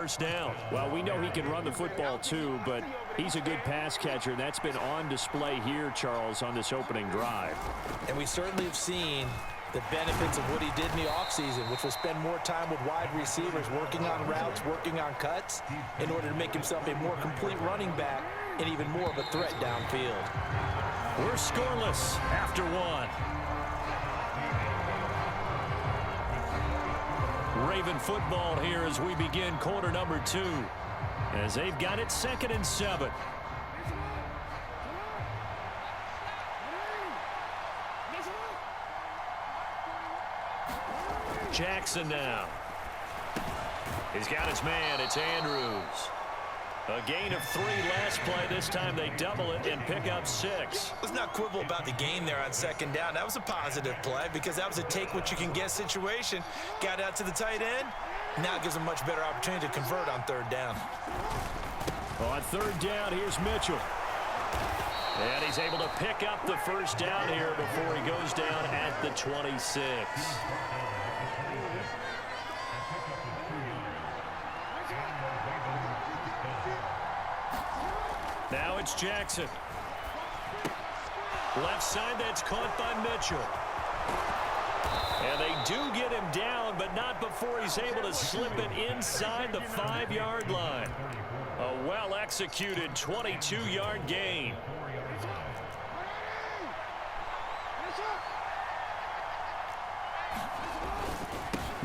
First down. Well, we know he can run the football too, but he's a good pass catcher, and that's been on display here, Charles, on this opening drive. And we certainly have seen the benefits of what he did in the offseason, which was spend more time with wide receivers, working on routes, working on cuts, in order to make himself a more complete running back and even more of a threat downfield. We're scoreless after one. Raven football here as we begin quarter number 2, as they've got it 2nd and 7. Jackson now. He's got his man. It's Andrews. A gain of 3 last play. This time they double it and pick up 6. Let's not quibble about the gain there on 2nd down. That was a positive play because that was a take-what-you-can-get situation. Got out to the tight end. Now it gives them a much better opportunity to convert on 3rd down. On 3rd down, here's Mitchell. And he's able to pick up the 1st down here before he goes down at the 26. Now it's Jackson. Left side, that's caught by Mitchell. And they do get him down, but not before he's able to slip it inside the 5-yard line. A well-executed 22-yard gain.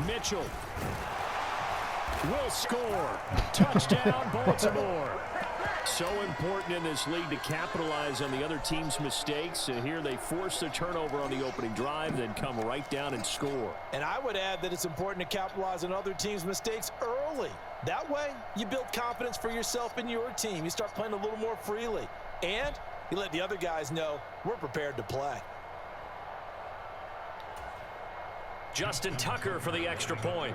Mitchell will score. Touchdown, Baltimore. So important in this league to capitalize on the other team's mistakes. And here they force the turnover on the opening drive, then come right down and score. And I would add that it's important to capitalize on other teams' mistakes early. That way, you build confidence for yourself and your team. You start playing a little more freely. And you let the other guys know we're prepared to play. Justin Tucker for the extra point.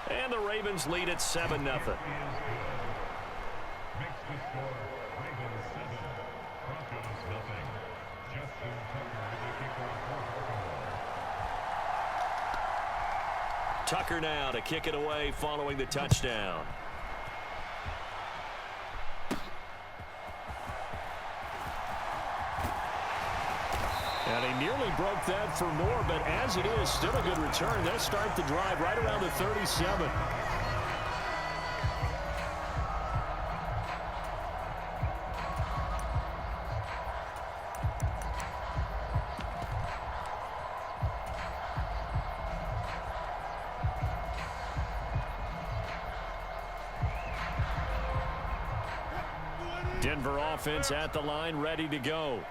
And the Ravens lead at 7-0. Tucker now to kick it away following the touchdown. And he nearly broke that for more, but as it is, still a good return. They'll start the drive right around the 37. Denver offense at the line, ready to go.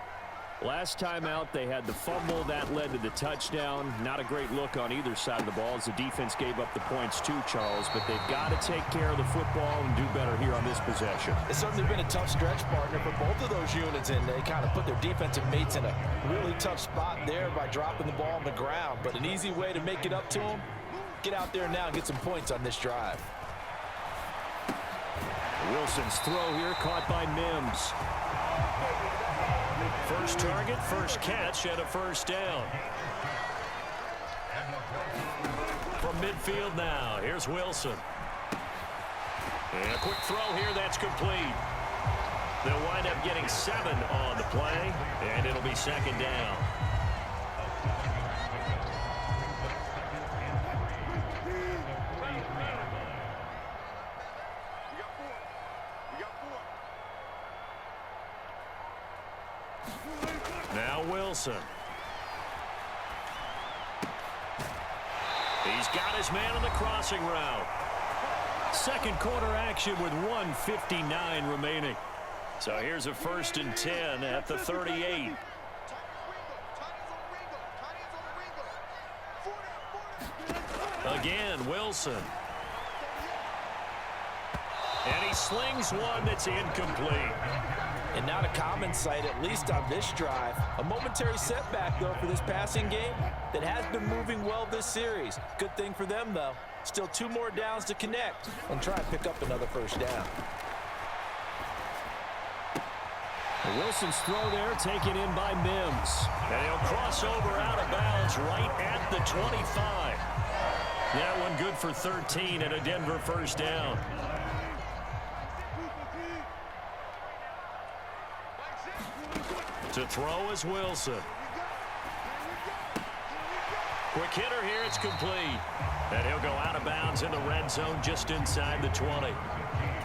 Last time out, they had the fumble. That led to the touchdown. Not a great look on either side of the ball as the defense gave up the points too, Charles. But they've got to take care of the football and do better here on this possession. It's certainly been a tough stretch, partner, for both of those units, and they kind of put their defensive mates in a really tough spot there by dropping the ball on the ground. But an easy way to make it up to them, get out there now and get some points on this drive. Wilson's throw here caught by Mims. First target, first catch, and a 1st down. From midfield now, here's Wilson. And a quick throw here, that's complete. They'll wind up getting 7 on the play, and it'll be 2nd down. Now Wilson. He's got his man on the crossing route. Second quarter action with 1:59 remaining. So here's a 1st and 10 at the 38. Again, Wilson. And he slings one that's incomplete. And not a common sight, at least on this drive. A momentary setback, though, for this passing game that has been moving well this series. Good thing for them, though. Still 2 more downs to connect and try and pick up another 1st down. Wilson's throw there taken in by Mims. And he'll cross over out of bounds right at the 25. That one good for 13 and a Denver first down. To throw is Wilson. Quick hitter here, it's complete. And he'll go out of bounds in the red zone just inside the 20.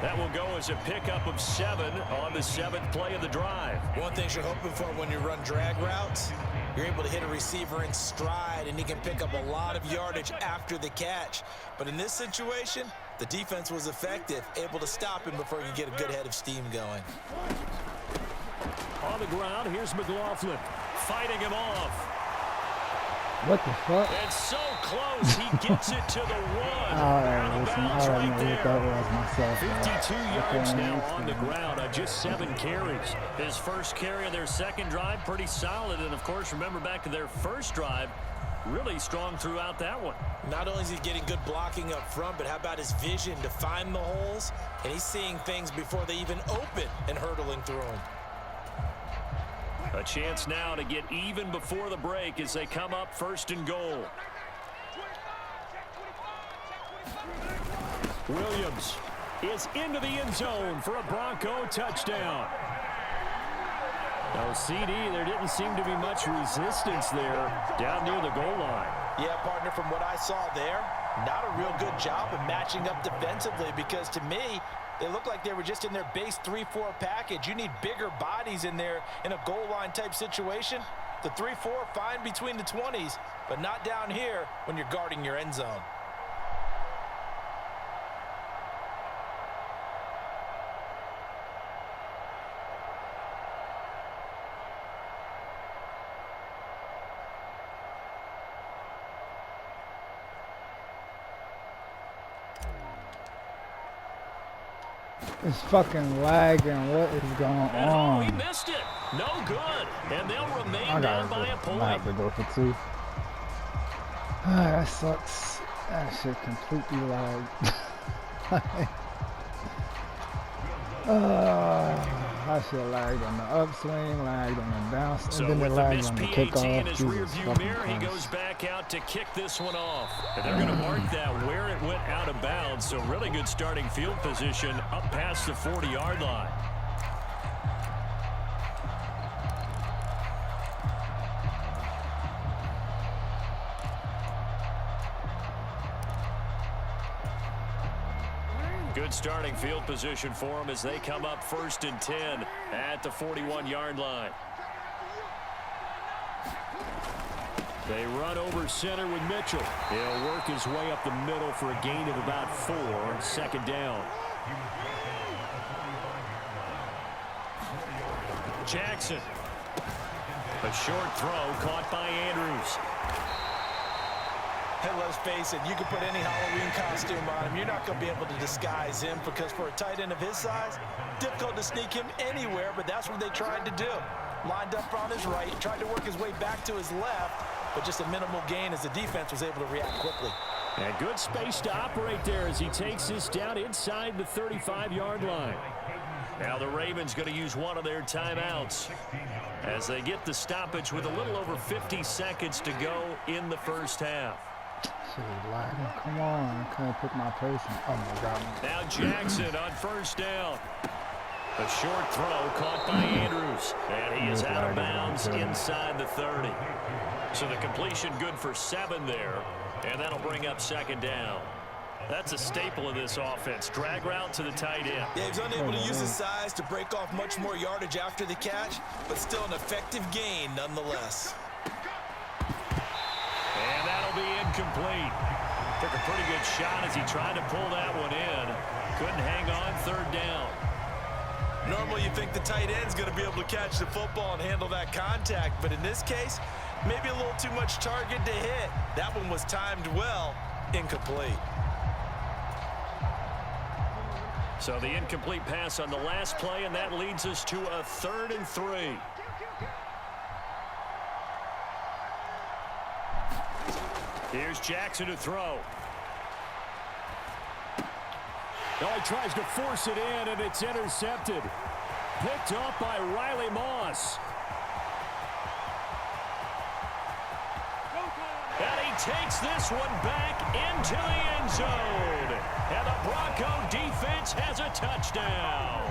That will go as a pickup of 7 on the 7th play of the drive. One thing you're hoping for when you run drag routes, you're able to hit a receiver in stride, and he can pick up a lot of yardage after the catch. But in this situation, the defense was effective, able to stop him before he could get a good head of steam going. On the ground, here's McLaughlin fighting him off. What the fuck? And so close, he gets it to the 1. I don't know what that was myself. 52 yards now on the ground on just 7 carries. His first carry of their second drive, pretty solid. And, of course, remember back to their first drive, really strong throughout that one. Not only is he getting good blocking up front, but how about his vision to find the holes? And he's seeing things before they even open and hurdling through them. A chance now to get even before the break as they come up 1st and goal. Williams is into the end zone for a Bronco touchdown. No CD, there didn't seem to be much resistance there down near the goal line. Yeah, partner, from what I saw there, not a real good job of matching up defensively, because to me, they look like they were just in their base 3-4 package. You need bigger bodies in there in a goal line type situation. The 3-4, fine between the 20s, but not down here when you're guarding your end zone. It's fucking lagging. What is going on? Oh, he missed it. No good. And they'll remain down by a point. I have to go for 2. That sucks. That shit completely lagged. I shit lagged on the upswing, lagged on the bounce, so and then with it the lagged missed on the PAT kickoff. in his rearview mirror, he goes back out to kick this one off. And they're going to mark that where it went out of bounds. So really good starting field position up past the 40-yard line. Good starting field position for them as they come up 1st and 10 at the 41-yard line. They run over center with Mitchell. He'll work his way up the middle for a gain of about 4. 2nd down. Jackson. A short throw caught by Andrews. And let's face it, you can put any Halloween costume on him. You're not going to be able to disguise him, because for a tight end of his size, difficult to sneak him anywhere, but that's what they tried to do. Lined up on his right, tried to work his way back to his left, but just a minimal gain as the defense was able to react quickly. And good space to operate there as he takes this down inside the 35-yard line. Now the Ravens going to use one of their timeouts as they get the stoppage with a little over 50 seconds to go in the first half. Come on, I can't put my place in. Oh my God. Now Jackson on 1st down. A short throw caught by Andrews. And he is out of bounds inside the 30. So the completion good for 7 there. And that'll bring up 2nd down. That's a staple of this offense. Drag route to the tight end. Yeah, he's unable to use his size to break off much more yardage after the catch, but still an effective gain nonetheless. And that'll be incomplete. Took a pretty good shot as he tried to pull that one in. Couldn't hang on. 3rd down. Normally you think the tight end's going to be able to catch the football and handle that contact, but in this case, maybe a little too much target to hit. That one was timed well. Incomplete. So the incomplete pass on the last play, and that leads us to a 3rd and 3. Here's Jackson to throw. No, he tries to force it in, and it's intercepted. picked off by Riley Moss. And he takes this one back into the end zone. And the Bronco defense has a touchdown.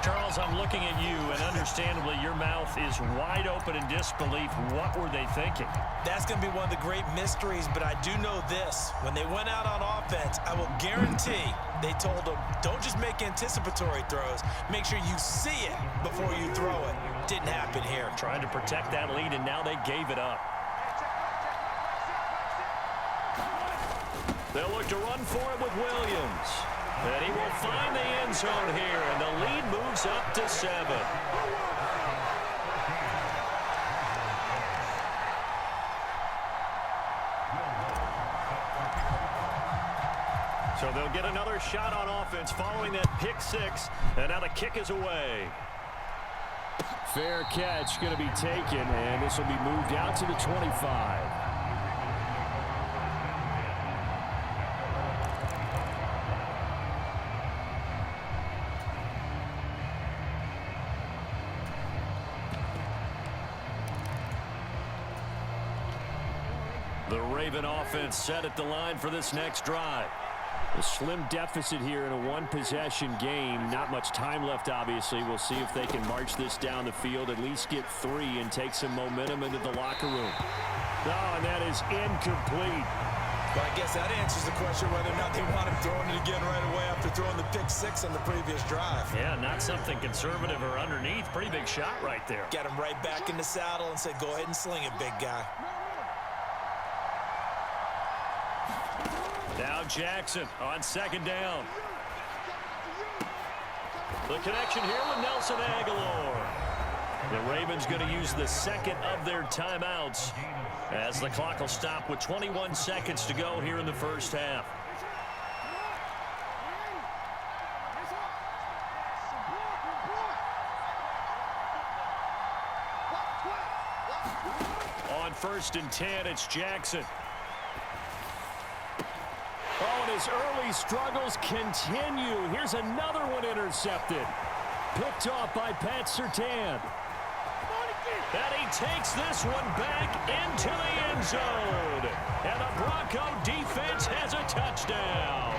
Charles, I'm looking at you, and understandably, your mouth is wide open in disbelief. What were they thinking? That's going to be one of the great mysteries, but I do know this. When they went out on offense, I will guarantee they told them, don't just make anticipatory throws. Make sure you see it before you throw it. Didn't happen here. Trying to protect that lead, and now they gave it up. They'll look to run for it with Williams. And he will find the end zone here, and the lead moves up to 7. So they'll get another shot on offense following that pick 6, and now the kick is away. Fair catch going to be taken, and this will be moved out to the 25. The Raven offense set at the line for this next drive. A slim deficit here in a one-possession game. Not much time left, obviously. We'll see if they can march this down the field, at least get 3, and take some momentum into the locker room. Oh, and that is incomplete. Well, I guess that answers the question whether or not they want him throwing it again right away after throwing the pick 6 on the previous drive. Yeah, not something conservative or underneath. Pretty big shot right there. Get him right back in the saddle and said, go ahead and sling it, big guy. Now Jackson on second down. The connection here with Nelson Aguilar. The Ravens going to use the second of their timeouts as the clock will stop with 21 seconds to go here in the first half. On 1st and 10, it's Jackson. Oh, and his early struggles continue. Here's another one intercepted. Picked off by Pat Surtain. And he takes this one back into the end zone. And the Bronco defense has a touchdown.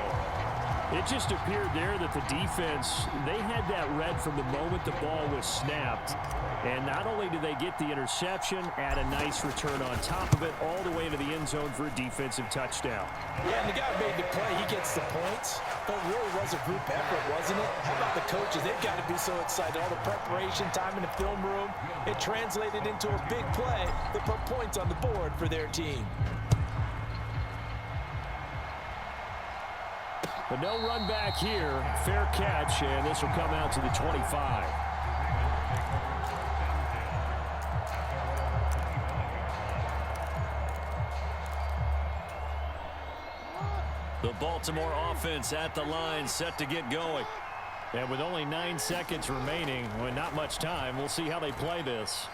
It just appeared there that the defense, they had that read from the moment the ball was snapped. And not only did they get the interception, add a nice return on top of it, all the way into the end zone for a defensive touchdown. Yeah, and the guy made the play. He gets the points. But it really was a group effort, wasn't it? How about the coaches? They've got to be so excited. All the preparation time in the film room, it translated into a big play that put points on the board for their team. But no run back here. Fair catch, and this will come out to the 25. The Baltimore offense at the line, set to get going. And with only 9 seconds remaining, with not much time, we'll see how they play this.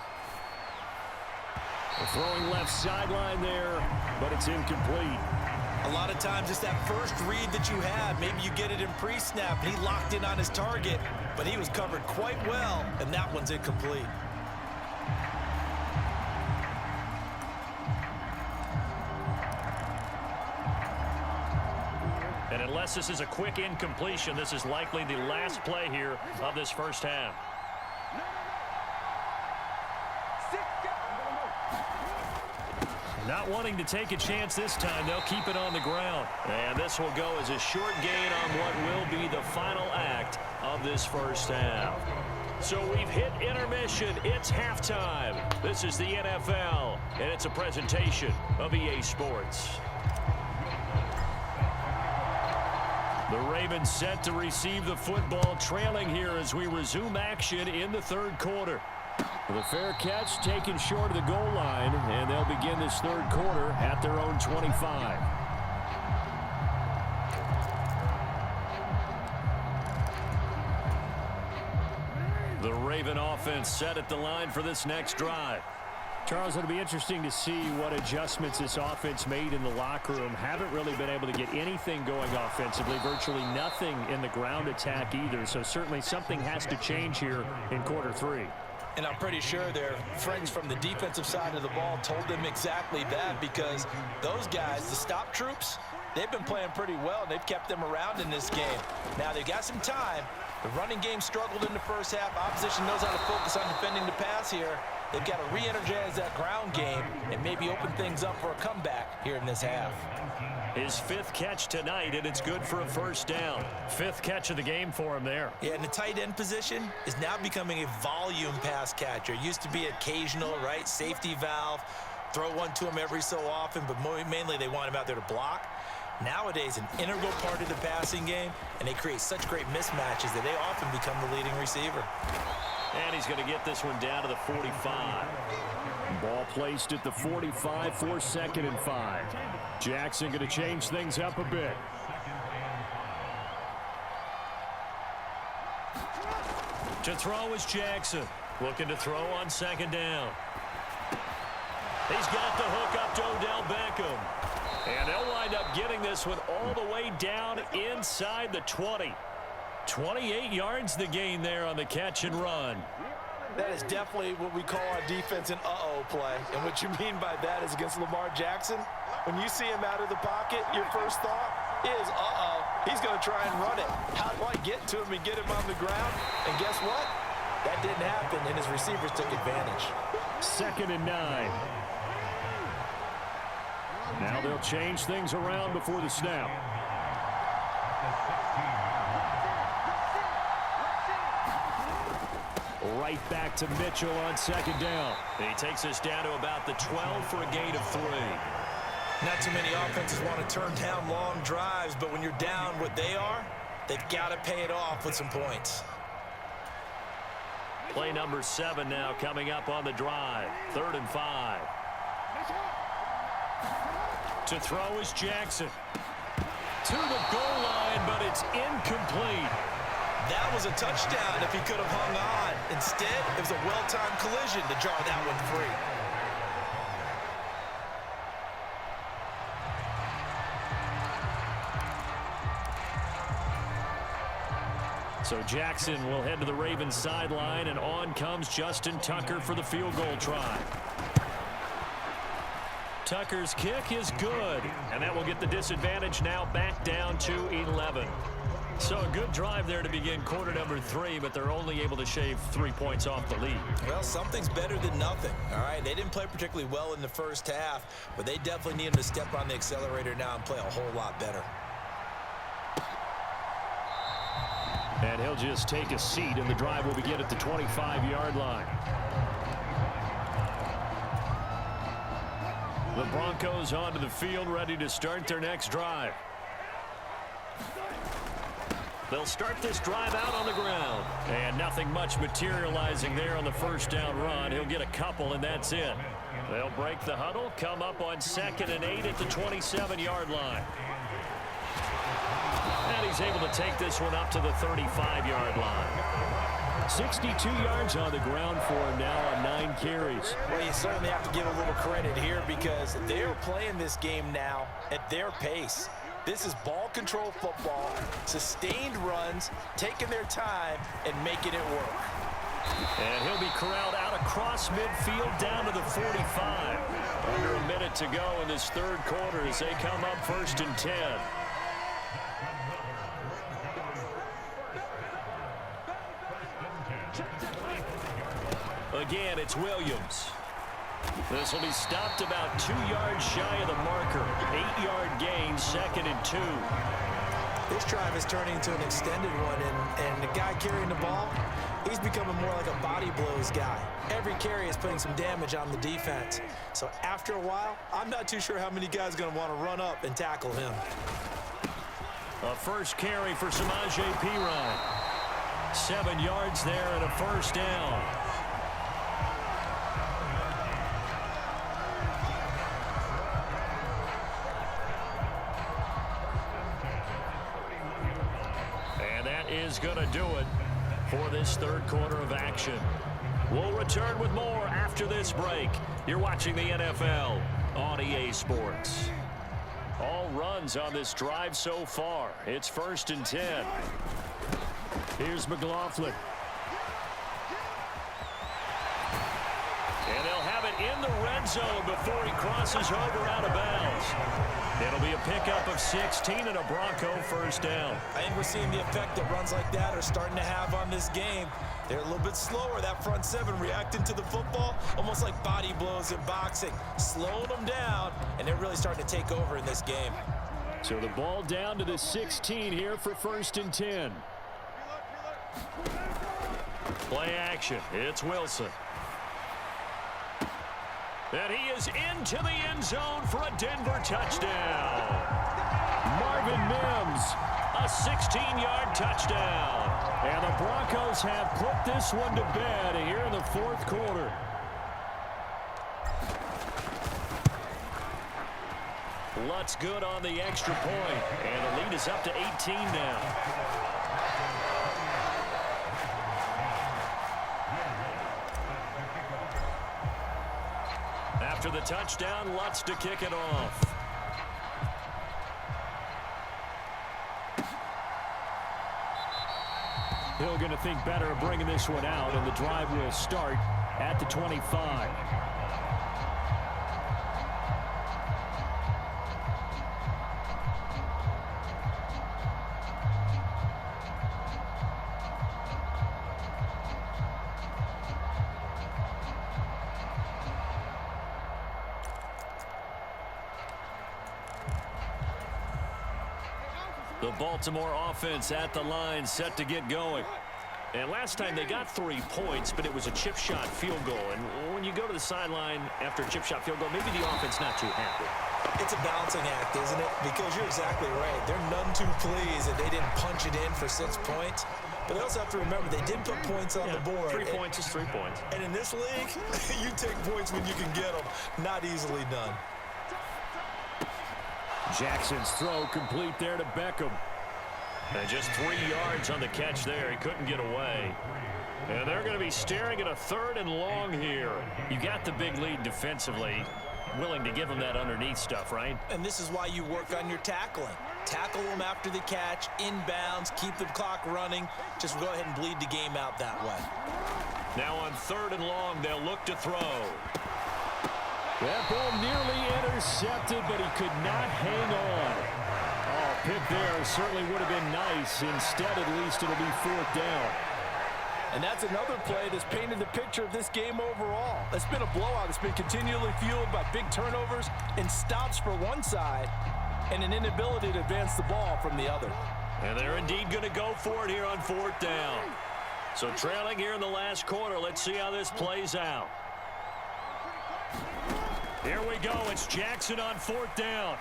They're throwing left sideline there, but it's incomplete. A lot of times it's that first read that you have. Maybe you get it in pre-snap, and he locked in on his target, but he was covered quite well, and that one's incomplete. And unless this is a quick incompletion, this is likely the last play here of this first half. Not wanting to take a chance this time, they'll keep it on the ground. And this will go as a short gain on what will be the final act of this first half. So we've hit intermission. It's halftime. This is the NFL, and it's a presentation of EA Sports. The Ravens set to receive the football, trailing here as we resume action in the third quarter. The fair catch taken short of the goal line, and they'll begin this third quarter at their own 25. The Raven offense set at the line for this next drive. Charles, it'll be interesting to see what adjustments this offense made in the locker room. Haven't really been able to get anything going offensively, virtually nothing in the ground attack either. So certainly something has to change here in quarter three. And I'm pretty sure their friends from the defensive side of the ball told them exactly that, because those guys, the stop troops, they've been playing pretty well. They've kept them around in this game. Now they've got some time. The running game struggled in the first half. Opposition knows how to focus on defending the pass here. They've got to re-energize that ground game and maybe open things up for a comeback here in this half. His fifth catch tonight, and it's good for a first down. Fifth catch of the game for him there. Yeah, and the tight end position is now becoming a volume pass catcher. Used to be occasional, right? Safety valve. Throw one to him every so often, but mainly they want him out there to block. Nowadays, an integral part of the passing game, and they create such great mismatches that they often become the leading receiver. And he's going to get this one down to the 45. Ball placed at the 45 for 2nd and 5. Jackson going to change things up a bit. To throw is Jackson. Looking to throw on 2nd down. He's got the hook up to Odell Beckham. And they'll wind up getting this one all the way down inside the 20. 28 yards the gain there on the catch and run. That is definitely what we call on defense an uh-oh play. And what you mean by that is against Lamar Jackson, when you see him out of the pocket, your first thought is, uh-oh, he's going to try and run it. How do I get to him and get him on the ground? And guess what? That didn't happen, and his receivers took advantage. 2nd and 9. Now they'll change things around before the snap. Right back to Mitchell on 2nd down. He takes us down to about the 12 for a gain of 3. Not too many offenses want to turn down long drives, but when you're down what they are, they've got to pay it off with some points. Play number 7 now coming up on the drive. 3rd and 5. To throw is Jackson. To the goal line, but it's incomplete. That was a touchdown if he could have hung on. Instead, it was a well-timed collision to jar that one free. So Jackson will head to the Ravens sideline, and on comes Justin Tucker for the field goal try. Tucker's kick is good, and that will get the disadvantage now back down to 11. So a good drive there to begin quarter number 3, but they're only able to shave 3 points off the lead. Well, something's better than nothing, all right? They didn't play particularly well in the first half, but they definitely need him to step on the accelerator now and play a whole lot better. And he'll just take a seat, and the drive will begin at the 25-yard line. The Broncos onto the field, ready to start their next drive. They'll start this drive out on the ground. And nothing much materializing there on the first down run. He'll get a couple, and that's it. They'll break the huddle, come up on 2nd and 8 at the 27-yard line. And he's able to take this one up to the 35-yard line. 62 yards on the ground for him now on 9 carries. Well, you certainly have to give a little credit here because they're playing this game now at their pace. This is ball control football, sustained runs, taking their time, and making it work. And he'll be corralled out across midfield down to the 45. Under a minute to go in this third quarter as they come up 1st and 10. Again, it's Williams. This will be stopped about 2 yards shy of the marker. 8-yard gain, 2nd and 2. This drive is turning into an extended one, and the guy carrying the ball, he's becoming more like a body blows guy. Every carry is putting some damage on the defense. So after a while, I'm not too sure how many guys are going to want to run up and tackle him. A first carry for Samaje Perine. 7 yards there and a first down. Is going to do it for this third quarter of action. We'll return with more after after this break. You're watching the NFL on EA Sports. All runs on this drive so far. It's 1st and 10. Here's McLaughlin. And they'll have it in the red zone before he crosses over out of bounds. It'll be a pickup of 16 and a Bronco first down. I think we're seeing the effect that runs like that are starting to have on this game. They're a little bit slower, that front seven, reacting to the football, almost like body blows in boxing, slowing them down, and they're really starting to take over in this game. So the ball down to the 16 here for 1st and 10. Play action. It's Wilson. And he is into the end zone for a Denver touchdown. Marvin Mims, a 16-yard touchdown. And the Broncos have put this one to bed here in the 4th quarter. Lutz good on the extra point. And the lead is up to 18 now. After the touchdown, Lutz to kick it off. Hill going to think better of bringing this one out, and the drive will start at the 25. The Baltimore offense at the line, set to get going. And last time they got 3 points, but it was a chip shot field goal. And when you go to the sideline after a chip shot field goal, maybe the offense not too happy. It's a balancing act, isn't it? Because you're exactly right. They're none too pleased that they didn't punch it in for 6 points. But they also have to remember they did put points on the board. 3 points is 3 points. And in this league, you take points when you can get them. Not easily done. Jackson's throw complete there to Beckham. And just 3 yards on the catch there. He couldn't get away. And they're going to be staring at a 3rd and long here. You got the big lead defensively. Willing to give them that underneath stuff, right? And this is why you work on your tackling. Tackle them after the catch, inbounds, keep the clock running. Just go ahead and bleed the game out that way. Now on 3rd and long, they'll look to throw. That ball nearly intercepted, but he could not hang on. Oh, pick there certainly would have been nice. Instead, at least it'll be 4th down. And that's another play that's painted the picture of this game overall. It's been a blowout. It's been continually fueled by big turnovers and stops for one side and an inability to advance the ball from the other. And they're indeed going to go for it here on 4th down. So trailing here in the last quarter. Let's see how this plays out. Here we go. It's Jackson on 4th down.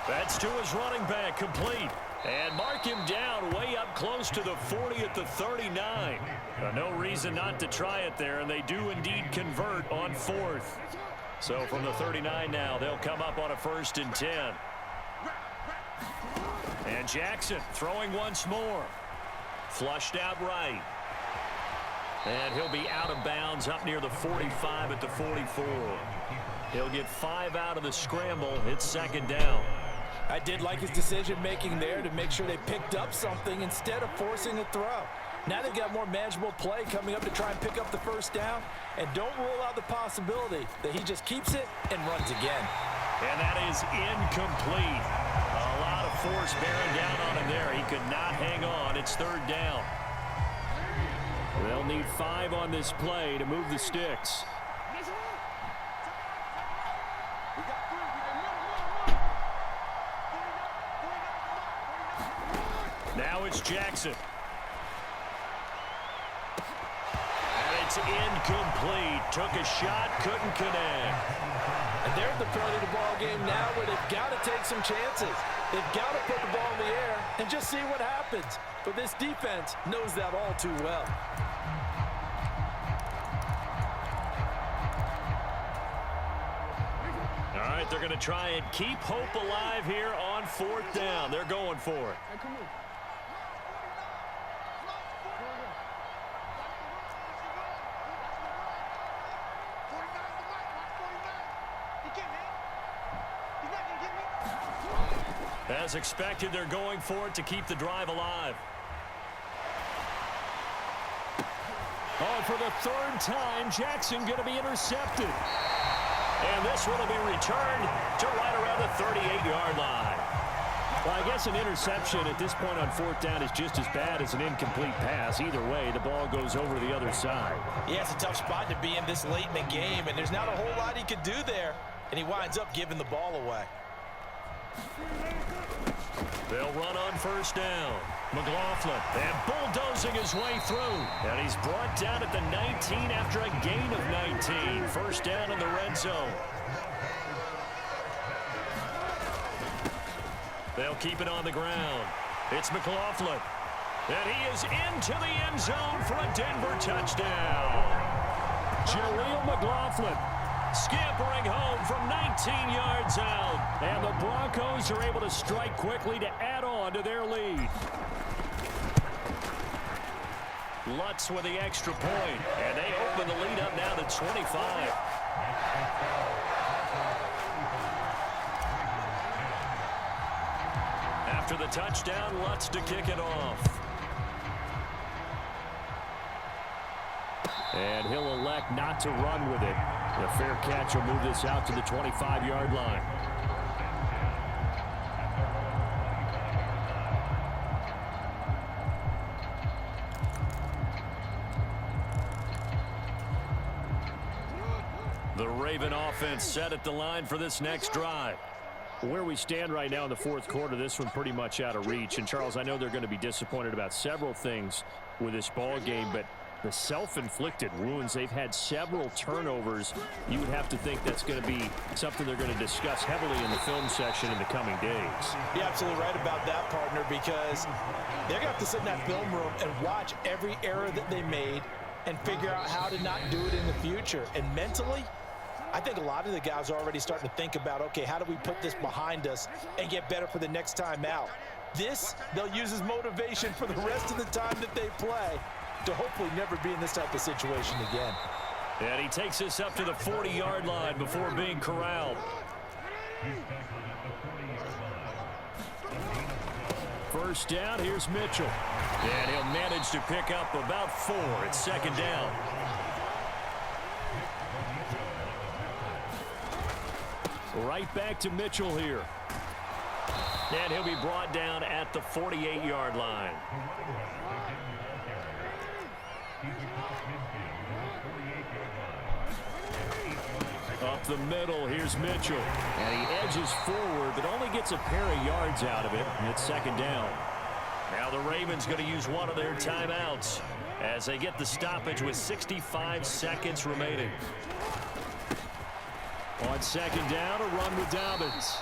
That's to his running back, complete. And mark him down way up close to the 40 at the 39. No reason not to try it there, and they do indeed convert on 4th. So from the 39 now, they'll come up on a 1st and 10. And Jackson throwing once more. Flushed out right. And he'll be out of bounds up near the 45 at the 44. He'll get 5 out of the scramble. It's 2nd down. I did like his decision-making there to make sure they picked up something instead of forcing a throw. Now they've got more manageable play coming up to try and pick up the 1st down. And don't rule out the possibility that he just keeps it and runs again. And that is incomplete. A lot of force bearing down on him there. He could not hang on. It's 3rd down. They'll need 5 on this play to move the sticks. Now it's Jackson. And it's incomplete. Took a shot, couldn't connect. And they're at the point of the ball game now where they've got to take some chances. They've got to put the ball in the air and just see what happens. But this defense knows that all too well. All right, they're going to try and keep hope alive here on 4th down. They're going for it. As expected, they're going for it to keep the drive alive. Oh, and for the third time, Jackson going to be intercepted. And this one will be returned to right around the 38-yard line. Well, I guess an interception at this point on fourth down is just as bad as an incomplete pass. Either way, the ball goes over the other side. Yeah, it's a tough spot to be in this late in the game, and there's not a whole lot he could do there. And he winds up giving the ball away. They'll run on first down. McLaughlin, and bulldozing his way through. And he's brought down at the 19 after a gain of 19. First down in the red zone. They'll keep it on the ground. It's McLaughlin. And he is into the end zone for a Denver touchdown. Jaleel McLaughlin scampering home from 19 yards out. And the Broncos are able to strike quickly to add on to their lead. Lutz with the extra point. And they open the lead up now to 25. After the touchdown, Lutz to kick it off. And he'll elect not to run with it. The fair catch will move this out to the 25-yard line. The Raven offense set at the line for this next drive. Where we stand right now in the fourth quarter, this one pretty much out of reach. And, Charles, I know they're going to be disappointed about several things with this ball game, but the self-inflicted wounds, they've had several turnovers. You would have to think that's going to be something they're going to discuss heavily in the film section in the coming days. You're absolutely right about that, partner, because they're going to have to sit in that film room and watch every error that they made and figure out how to not do it in the future. And mentally, I think a lot of the guys are already starting to think about, okay, how do we put this behind us and get better for the next time out? This, they'll use as motivation for the rest of the time that they play to hopefully never be in this type of situation again. And he takes this up to the 40-yard line before being corralled. First down, here's Mitchell. And he'll manage to pick up about 4 at second down. Right back to Mitchell here. And he'll be brought down at the 48-yard line. Up the middle, here's Mitchell. And he edges forward, but only gets a pair of yards out of it. And it's second down. Now the Ravens going to use one of their timeouts as they get the stoppage with 65 seconds remaining. On second down, a run with Dobbins.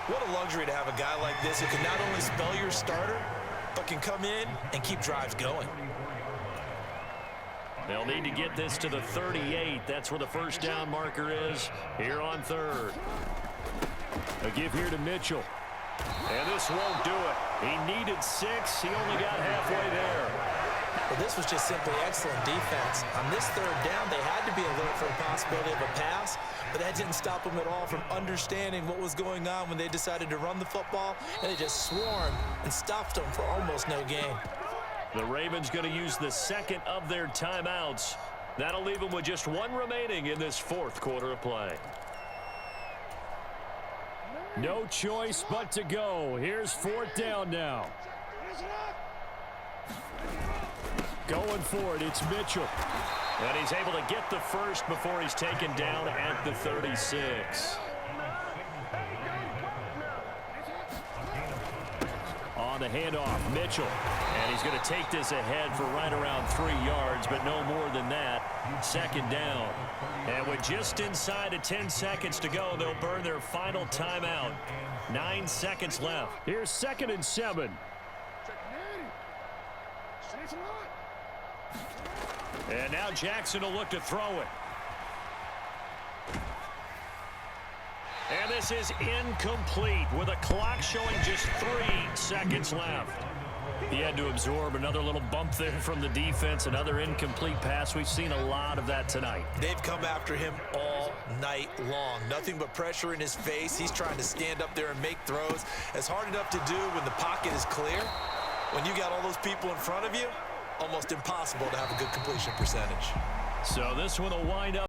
What a luxury to have a guy like this who can not only spell your starter, but can come in and keep drives going. They'll need to get this to the 38. That's where the first down marker is here on third. A give here to Mitchell. And this won't do it. He needed 6. He only got halfway there. Well, this was just simply excellent defense. On this third down, they had to be alert for the possibility of a pass, but that didn't stop them at all from understanding what was going on when they decided to run the football, and they just swarmed and stopped them for almost no gain. The Ravens going to use the second of their timeouts. That'll leave them with just 1 remaining in this fourth quarter of play. No choice but to go. Here's fourth down now. Going for it, it's Mitchell. And he's able to get the first before he's taken down at the 36. On the handoff, Mitchell. And he's going to take this ahead for right around 3 yards, but no more than that. Second down. And with just inside of 10 seconds to go, they'll burn their final timeout. 9 seconds left. Here's 2nd and 7. And now Jackson will look to throw it. And this is incomplete with a clock showing just 3 seconds left. He had to absorb another little bump there from the defense, another incomplete pass. We've seen a lot of that tonight. They've come after him all night long. Nothing but pressure in his face. He's trying to stand up there and make throws. It's hard enough to do when the pocket is clear. When you got all those people in front of you, almost impossible to have a good completion percentage. So this one will wind up